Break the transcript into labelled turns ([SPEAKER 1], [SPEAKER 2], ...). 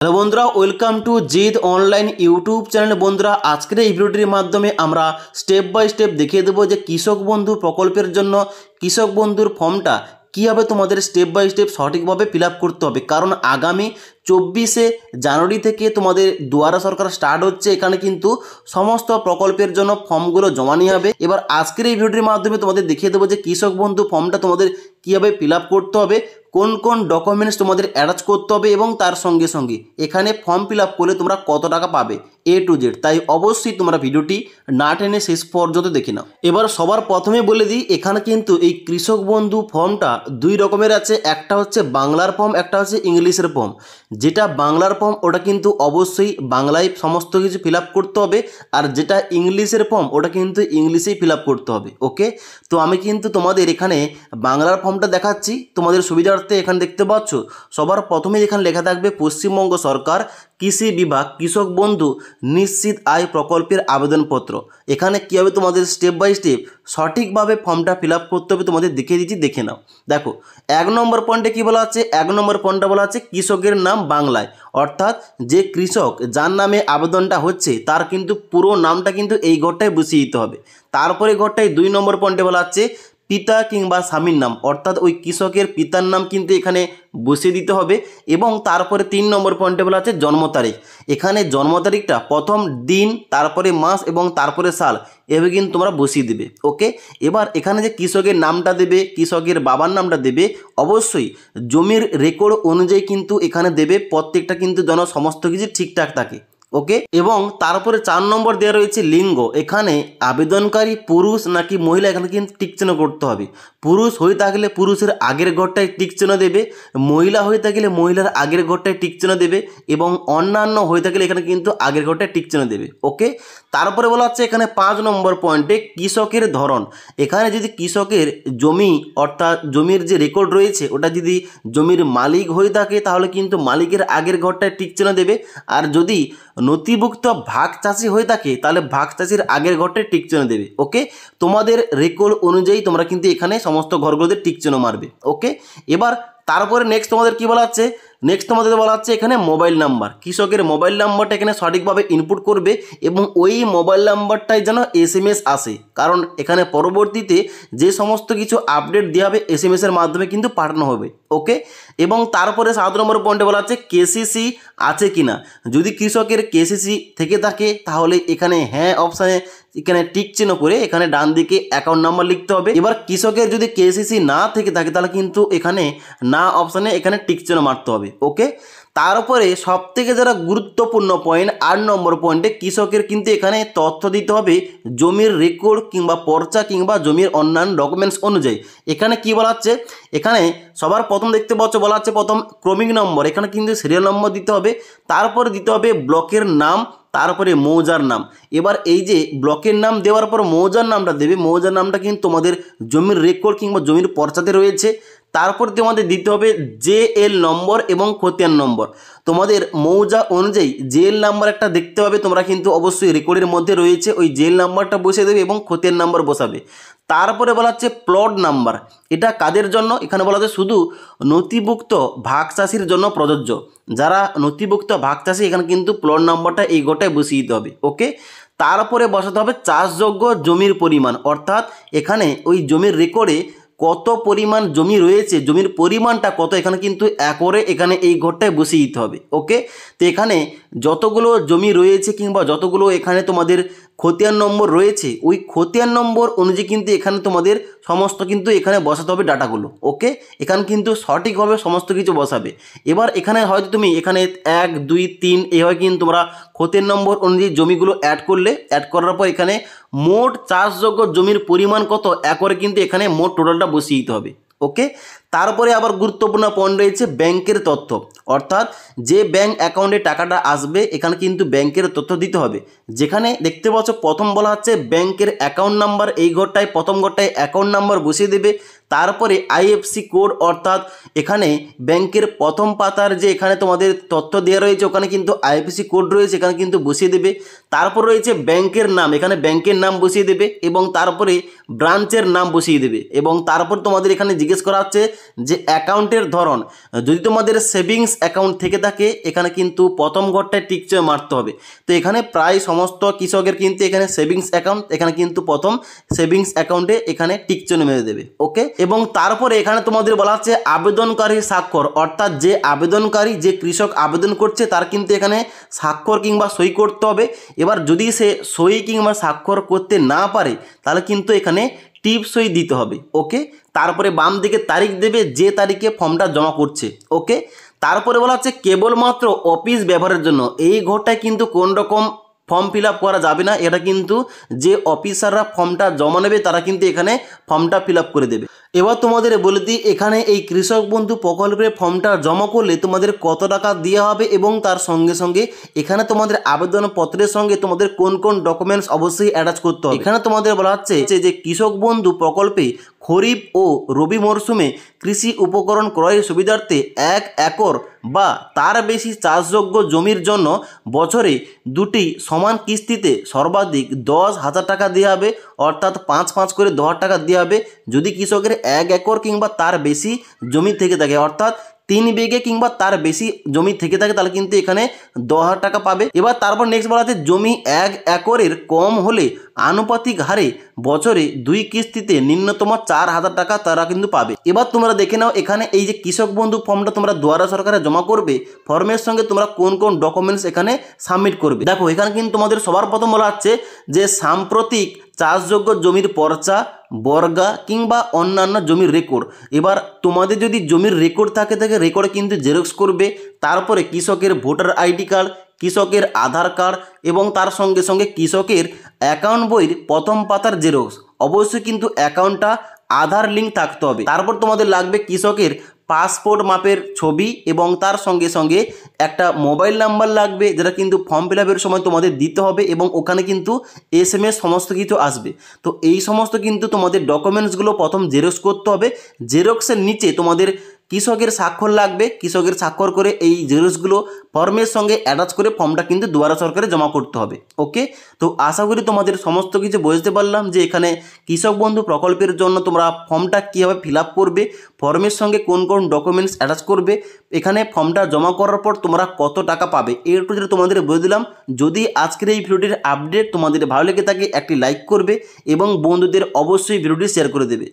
[SPEAKER 1] Hello বন্ধুরা, welcome to Gide online YouTube channel. বন্ধুরা, আজকের এই ভিডিওটির মাধ্যমে আমরা স্টেপ বাই স্টেপ দেখিয়ে দেবো যে কৃষক বন্ধু প্রকল্পের জন্য কৃষক বন্ধুর ফর্মটা কীভাবে তোমাদের স্টেপ বাই স্টেপ সঠিকভাবে ফিল আপ করতে হবে। কারণ আগামী 24শে জানুয়ারি থেকে তোমাদের দুয়ারা সরকার স্টার্ট হচ্ছে। এখানে কিন্তু সমস্ত প্রকল্পের জন্য ফর্মগুলো জমা নিয়ে হবে। এবার আজকের এই ভিডিওটির মাধ্যমে তোমাদের দেখিয়ে দেবো যে কৃষক বন্ধু ফর্মটা তোমাদের কীভাবে ফিল আপ করতে হবে, কোন কোন ডকুমেন্টস তোমাদের অ্যাটাচ করতে হবে এবং তার সঙ্গে সঙ্গে এখানে ফর্ম ফিল আপ করলে তোমরা কত টাকা পাবে A to Z। তাই অবশ্যই তোমরা ভিডিওটি না টেনে শেষ পর্যন্ত দেখে নাও। এবার সবার প্রথমে বলে দিই, এখানে কিন্তু এই কৃষক বন্ধু ফর্মটা দুই রকমের আছে। একটা হচ্ছে বাংলার ফর্ম, একটা হচ্ছে ইংলিশের ফর্ম। যেটা বাংলার ফর্ম ওটা কিন্তু অবশ্যই বাংলায় সমস্ত কিছু ফিল আপ করতে হবে, আর যেটা ইংলিশের ফর্ম ওটা কিন্তু ইংলিশেই ফিল আপ করতে হবে। ওকে, তো আমি কিন্তু তোমাদের এখানে বাংলার ফর্মটা দেখাচ্ছি তোমাদের সুবিধার্থে। এখানে দেখতে পাচ্ছ সবার প্রথমে এখানে লেখা থাকবে পশ্চিমবঙ্গ সরকার কৃষি বিভাগ কৃষক বন্ধু নিশ্চিত আয় প্রকল্পের আবেদনপত্র। এখানে কীভাবে তোমাদের স্টেপ বাই স্টেপ সঠিকভাবে ফর্মটা ফিল আপ করতে হবে তোমাদের দেখিয়ে দিচ্ছি, দেখে নাও। দেখো, 1 নম্বর পয়েন্টে কী বলা আছে? 1 নম্বর পয়েন্টটা বলা আছে কৃষকের নাম বাংলায়, অর্থাৎ যে কৃষক যার নামে আবেদনটা হচ্ছে তার কিন্তু পুরো নামটা কিন্তু এই ঘরটায় বসিয়ে দিতে হবে। তারপরে ঘরটায় 2 নম্বর পয়েন্টে বলা আছে পিতা কিংবা স্বামীর নাম, অর্থাৎ ওই কৃষকের পিতার নাম কিন্তু এখানে বসিয়ে দিতে হবে। এবং তারপরে 3 নম্বর পয়েন্টে বলা আছে জন্ম তারিখ। এখানে জন্ম তারিখটা প্রথম দিন, তারপরে মাস এবং তারপরে সাল, এভাবে কিন্তু তোমরা বসিয়ে দেবে। ওকে, এবার এখানে যে কৃষকের নামটা দেবে, কৃষকের বাবার নামটা দেবে, অবশ্যই জমির রেকর্ড অনুযায়ী কিন্তু এখানে দেবে। প্রত্যেকটা কিন্তু যেন সমস্ত কিছু ঠিকঠাক থাকে। ওকে, এবং তারপরে 4 নম্বর দেওয়া রয়েছে লিঙ্গ। এখানে আবেদনকারী পুরুষ নাকি মহিলা এখানে কিন্তু টিক চিহ্ন করতে হবে। পুরুষ হয়ে থাকলে পুরুষের আগের ঘরটায় টিক চিহ্ন দেবে, মহিলা হয়ে থাকলে মহিলার আগের ঘরটায় টিক চিহ্ন দেবে, এবং অন্যান্য হয়ে থাকলে এখানে কিন্তু আগের ঘরটায় টিক চিহ্ন দেবে। ওকে, তারপরে বলা হচ্ছে এখানে 5 নম্বর পয়েন্টে কৃষকের ধরন। এখানে যদি কৃষকের জমি অর্থাৎ জমির যে রেকর্ড রয়েছে ওটা যদি জমির মালিক হয়ে থাকে তাহলে কিন্তু মালিকের আগের ঘরটায় টিক চিহ্ন দেবে, আর যদি নথিভুক্ত ভাগ চাষি হয়ে থাকে তাহলে ভাগ চাষির আগের ঘরটায় টিক চিহ্ন দেবে। ওকে, তোমাদের রেকর্ড অনুযায়ী তোমরা কিন্তু এখানে সমস্ত ঘরগুলোতে টিক চিহ্ন মারবে। ওকে, এবার তারপরে নেক্সট তোমাদের কী বলা হচ্ছে? নেক্সট তোমাদের বলা হচ্ছে এখানে মোবাইল নাম্বার। কৃষকের মোবাইল নাম্বারটা এখানে সঠিকভাবে ইনপুট করবে এবং ওই মোবাইল নাম্বারটাই যেন SMS আসে, কারণ এখানে পরবর্তীতে যে সমস্ত কিছু আপডেট দেওয়া হবে SMS-এর মাধ্যমে কিন্তু পাঠানো হবে। ওকে, এবং তারপরে 7 নম্বর পয়েন্টে বলা হচ্ছে KCC আছে কিনা। যদি কৃষকের KCC থেকে থাকে তাহলে এখানে হ্যাঁ অপশানে এখানে টিক চিহ্ন করে এখানে ডান দিকে অ্যাকাউন্ট নাম্বার লিখতে হবে। এবার কৃষকের যদি KCC না থেকে থাকে তাহলে কিন্তু এখানে না অপশানে এখানে টিক চিহ্ন মারতে হবে। ওকে, তারপরে সবথেকে যারা গুরুত্বপূর্ণ পয়েন্ট 8 নম্বর পয়েন্টে কৃষকের কিন্তু এখানে তথ্য দিতে হবে জমির রেকর্ড কিংবা পর্চা কিংবা জমির অন্যান্য ডকুমেন্টস অনুযায়ী। এখানে কি বলা হচ্ছে? এখানে সবার প্রথম দেখতে পাচ্ছ বলা হচ্ছে প্রথম ক্রমিক নম্বর, এখানে কিন্তু সিরিয়াল নম্বর দিতে হবে। তারপরে দিতে হবে ব্লকের নাম, তারপরে মৌজার নাম। এবার এই যে ব্লকের নাম দেওয়ার পর মৌজার নামটা দেবে, মৌজার নামটা কিন্তু তোমাদের জমির রেকর্ড কিংবা জমির পর্চাতে রয়েছে। তারপর তোমাদের দিতে হবে JL নম্বর এবং খতিয়ান নম্বর। তোমাদের মৌজা অনুযায়ী JL নাম্বার একটা দেখতে পাবে তোমরা, কিন্তু অবশ্যই রেকর্ডের মধ্যে রয়েছে, ওই JL নাম্বারটা বসিয়ে দেবে এবং খতিয়ান নাম্বার বসাবে। তারপরে বলা হচ্ছে প্লট নাম্বার। এটা কাদের জন্য? এখানে বলা হচ্ছে শুধু নথিভুক্ত ভাগ চাষির জন্য প্রযোজ্য। যারা নথিভুক্ত ভাগ চাষি এখানে কিন্তু প্লট নাম্বারটা এই গোটায় বসিয়ে দিতে হবে। ওকে, তারপরে বসাতে হবে চাষযোগ্য জমির পরিমাণ, অর্থাৎ এখানে ওই জমির রেকর্ডে কত পরিমাণ জমি রয়েছে, জমির পরিমাণটা কত এখানে কিন্তু একরে এখানে এই ঘরটায় বসিয়ে দিতে হবে। ওকে, তো এখানে যতগুলো জমি রয়েছে কিংবা যতগুলো এখানে তোমাদের খতিয়ান নম্বর রয়েছে ওই খতিয়ান নম্বর অনুযায়ী কিন্তু এখানে তোমাদের সমস্ত কিন্তু এখানে বসাতে হবে ডাটাগুলো। ওকে, এখানে কিন্তু সঠিকভাবে সমস্ত কিছু বসাবে। এবার এখানে হয়তো তুমি এখানে 1 2 3 এইভাবে কিন্তু তোমরা খতিয়ান নম্বর অনুযায়ী জমিগুলো অ্যাড করলে, অ্যাড করার পর এখানে মোট চাষযোগ্য জমির পরিমাণ কত একরে কিন্তু এখানে মোট টোটালটা বসিয়ে দিতে হবে। ওকে, তারপরে আবার গুরুত্বপূর্ণ পয়েন্ট রয়েছে ব্যাংকের তথ্য, অর্থাৎ যে ব্যাংক অ্যাকাউন্টে টাকাটা আসবে এখানে কিন্তু ব্যাংকের তথ্য দিতে হবে। যেখানে দেখতে পাচ্ছ প্রথম বলা হচ্ছে ব্যাংকের অ্যাকাউন্ট নাম্বার, এই ঘরটায় প্রথম ঘরটায় অ্যাকাউন্ট নাম্বার বসিয়ে দেবে। তারপরে আইএফসি কোড, অর্থাৎ এখানে ব্যাংকের প্রথম পাতার যে এখানে তোমাদের তথ্য দেওয়া রয়েছে ওখানে কিন্তু আইএফসি কোড রয়েছে, এখানে কিন্তু বসিয়ে দেবে। তারপর রয়েছে ব্যাংকের নাম, এখানে ব্যাংকের নাম বসিয়ে দেবে এবং তারপরে ব্রাঞ্চের নাম বসিয়ে দেবে। এবং তারপর তোমাদের এখানে জিজ্ঞেস করা হচ্ছে যে অ্যাকাউন্টের ধরন, যদি তোমাদের সেভিংস অ্যাকাউন্ট থেকে থাকে এখানে কিন্তু প্রথম ঘরটায় টিক চিহ্ন মারতে হবে। তো এখানে প্রায় সমস্ত কৃষকের কিন্তু এখানে সেভিংস অ্যাকাউন্ট, এখানে কিন্তু প্রথম সেভিংস অ্যাকাউন্টে এখানে টিক চিহ্ন মেরে দেবে। ওকে, এবং তারপরে এখানে তোমাদের বলা হচ্ছে আবেদনকারী স্বাক্ষর, অর্থাৎ যে আবেদনকারী, যে কৃষক আবেদন করছে তার কিন্তু এখানে স্বাক্ষর কিংবা সই করতে হবে। এবার যদি সে সই কিংবা স্বাক্ষর করতে না পারে তাহলে কিন্তু এখানে টিপ সই দিতে হবে। ওকে, তারপরে বাম দিকে তারিখ দেবে যে তারিখে ফর্মটা জমা করছে। ওকে, তারপরে বলা হচ্ছে কেবলমাত্র অফিস ব্যবহারের জন্য, এই ঘরটায় কিন্তু কোন রকম ফর্ম ফিল আপ করা যাবে না, এটা কিন্তু যে অফিসাররা ফর্মটা জমা নেবে তারা কিন্তু এখানে ফর্মটা ফিল আপ করে দেবে। এবার তোমাদের বলে দিই এখানে এই কৃষক বন্ধু প্রকল্পের ফর্মটা জমা করলে তোমাদের কত টাকা দেওয়া হবে এবং তার সঙ্গে সঙ্গে এখানে তোমাদের আবেদনপত্রের সঙ্গে তোমাদের কোন কোন ডকুমেন্টস অবশ্যই অ্যাটাচ করতে হবে। এখানে তোমাদের বলা হচ্ছে যে কৃষক বন্ধু প্রকল্পে খরিফ ও রবি মরশুমে কৃষি উপকরণ ক্রয়ের সুবিধার্থে 1 একর বা তার বেশি চাষযোগ্য জমির জন্য বছরে 2টি সমান কিস্তিতে সর্বাধিক 10,000 টাকা দেওয়া হবে, অর্থাৎ 5 করে 10,000 টাকা দেওয়া হবে যদি কৃষকের 1 একর কিংবা তার বেশি জমি থেকে থাকে, অর্থাৎ 3 বিঘে কিংবা তার বেশি জমি থেকে থাকে তাহলে কিন্তু এখানে 10,000 টাকা পাবে। এবার তারপর নেক্সট বলা আছে জমি 1 একরের কম হলে আনুপাতিক হারে বছরে 2 কিস্তিতে ন্যূনতম 4,000 টাকা তারা কিন্তু পাবে। এবার তোমরা দেখে নাও এখানে এই যে কৃষক বন্ধু ফর্মটা তোমরা দুয়ারা সরকারে জমা করবে, ফর্মের সঙ্গে তোমরা কোন কোন ডকুমেন্টস এখানে সাবমিট করবে। দেখো এখানে কিন্তু তোমাদের সবার প্রথম বলা হচ্ছে যে সাম্প্রতিক চাষযোগ্য জমির পর্চা, বর্গা কিংবা অন্যান্য জমির রেকর্ড। এবার তোমাদের যদি জমির রেকর্ড থাকে রেকর্ডে কিন্তু জেরক্স করবে। তারপরে কৃষকের ভোটার আইডি কার্ড, কৃষকের আধার কার্ড এবং তার সঙ্গে সঙ্গে কৃষকের অ্যাকাউন্ট বইয়ের প্রথম পাতার জেরক্স। অবশ্যই কিন্তু অ্যাকাউন্টটা আধার লিঙ্ক থাকতে হবে। তারপর তোমাদের লাগবে কৃষকের পাসপোর্ট মাপের ছবি এবং তার সঙ্গে সঙ্গে একটা মোবাইল নাম্বার লাগবে, যেটা কিন্তু ফর্ম ফিল আপের সময় তোমাদের দিতে হবে এবং ওখানে কিন্তু SMS সমস্ত কিছু আসবে। তো এই সমস্ত কিন্তু তোমাদের ডকুমেন্টসগুলো প্রথম জেরক্স করতে হবে। জেরক্সের নিচে তোমাদের কৃষকের স্বাক্ষর লাগবে, কৃষকের স্বাক্ষর করে এই জেরক্সগুলো ফর্মের সঙ্গে অ্যাটাচ করে ফর্মটা কিন্তু দুয়ারা সরকারে জমা করতে হবে। ওকে, তো আশা করি তোমাদের সমস্ত কিছু বুঝতে পারলাম যে এখানে কৃষক বন্ধু প্রকল্পের জন্য তোমরা ফর্মটা কীভাবে ফিল আপ করবে, ফর্মের সঙ্গে কোন কোন ডকুমেন্টস অ্যাটাচ করবে, এখানে ফর্মটা জমা করার পর তোমরা কত টাকা পাবে, এরটু যেটা তোমাদের বলে দিলাম। যদি আজকের এই ভিডিওটির আপডেট তোমাদের ভালো লেগে থাকে একটি লাইক করবে এবং বন্ধুদের অবশ্যই ভিডিওটি শেয়ার করে দেবে।